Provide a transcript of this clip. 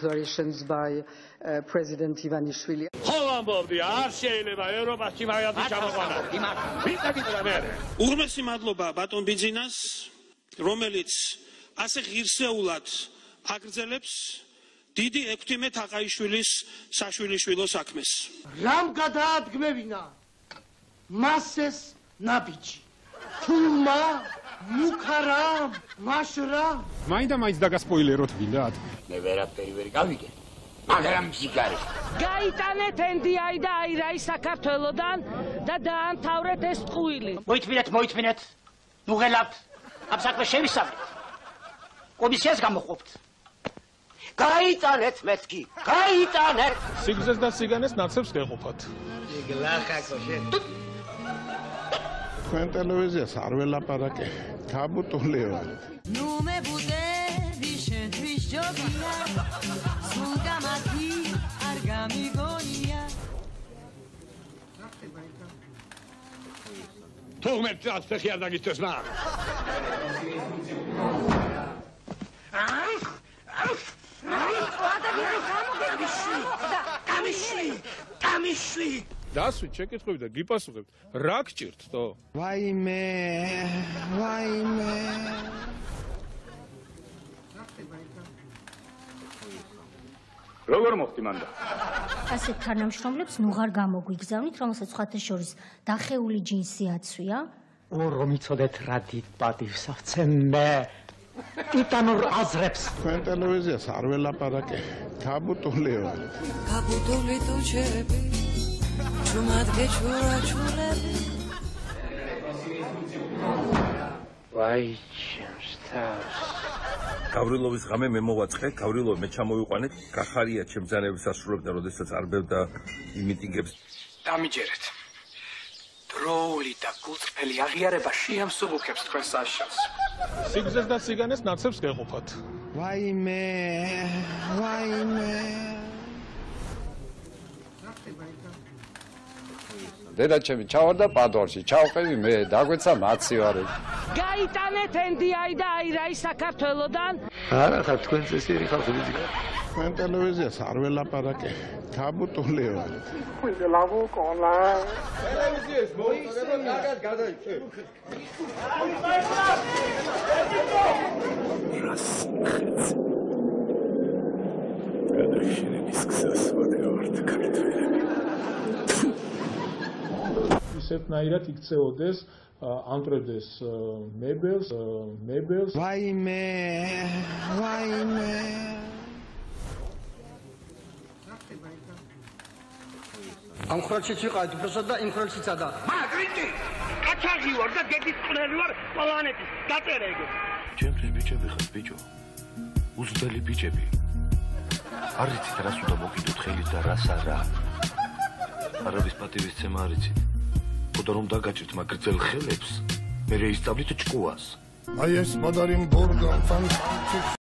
declarations by President Ivanishvili. უღმესი მადლობა ბატონ ბიძინას, რომელიც ასე ღირსეულად აგრძელებს დიდი ექვთიმე თაყაიშვილის საშვილიშვილო საქმეს. რამ გადაადგმევინა მასეს ნაბიჯი თულმა მუქარამ მაშრამ მაინდა-მაინც დაგასპოილეროთ გინდათ მე ვერაფერი ვერ გავიგე მაგრამ სიგარი გაიტანეთ NDI და IRA საქართველოდან და დაამთავრეთ ეს ტყუილი. მოითმინეთ ნუ ღელავთ ამ საქმეს შევისწავლეთ კომისიას გამოყოფთ გაიტანეთ მეთქი გაიტანეთ სიგრძეს და სიგანეს ნაცებს გეყოფათ თქვენ ტელევიზიას არ ველაპარაკე გაბუტული ვარ ნუ მე ბუდები შენთვის ჯობია სულ გამათი არ გამიგონია თუმეტ წაფეხი არ დაგიწეს მა დასვით შეკითხვები და გიპასუხებთ რა გჭირდთო ვაიმე როგორ მოხდი მანდა ასეთ თანამშრომლებს ნუღარ გამოგვიგზავნით რომელსაც სხვათა შორის დახეული ჯინსი აცვია რომ იცოდეთ რა დიდ პატივს ავცემ მე ტიტანურ აზრებს თქვენ ტელევიზიას არ ველაპარაკე გაბუტული ვარ გაბუტული თუჩები ჩუმად გეჩურაჩულები ვაი ჩემსთავს გავრილოვის ღამე მე მოვაწყე გავრილოვი მე ჩამოვიყვანეთ გახარია ჩემ ბრძანების ასრულებდა როდესაც არბევდა იმიტინგებს დამიჯერეთ დროული და გულწრფელი აღიარება შეამსუბუქებს თქვენ საშიშს სიგრძეს და სიგანეს ნაცებს გეყოფათ ვაიმე დედაჩემი ჩავარდა პადორში ჩავყევი მე დაგვეცა მაცივარი გაიტანეთ NDI და IRA საქართველოდან არა ხარ თქვენ წესიერი ხალხი თქვენ ტელევიზიას არ ველაპარაკე გაბუტული ვარ ტელევიზიას მოიწევ კარგად გადაიჭე რას ხეც გადაშენების გზას ვადევართ ქართველები ისეთნაირად იქცეოდეს ამტრევდეს მებელს ვაიმე ამ ხრალშიც ვიყავით უბრალოდ და იმ ხრალშიცა და მაგრიტი კაჩაღი ვარ და გეთის წნერი ვარ პლანეტის დაწერე ეგ ჩემთვის ბიჭები ხართ ბიჭო უზრდელი ბიჭები არ იცით რას უნდა მოკიდოთ ხელით და რას არა არაბის პატივისცემა არ იცით ხოდა რომ დაგაჭირთ მაგრძელ ხელებს მე ისწავლით ჭკუას აი ეს მოდარიმ ბურგა ფანტასტიკ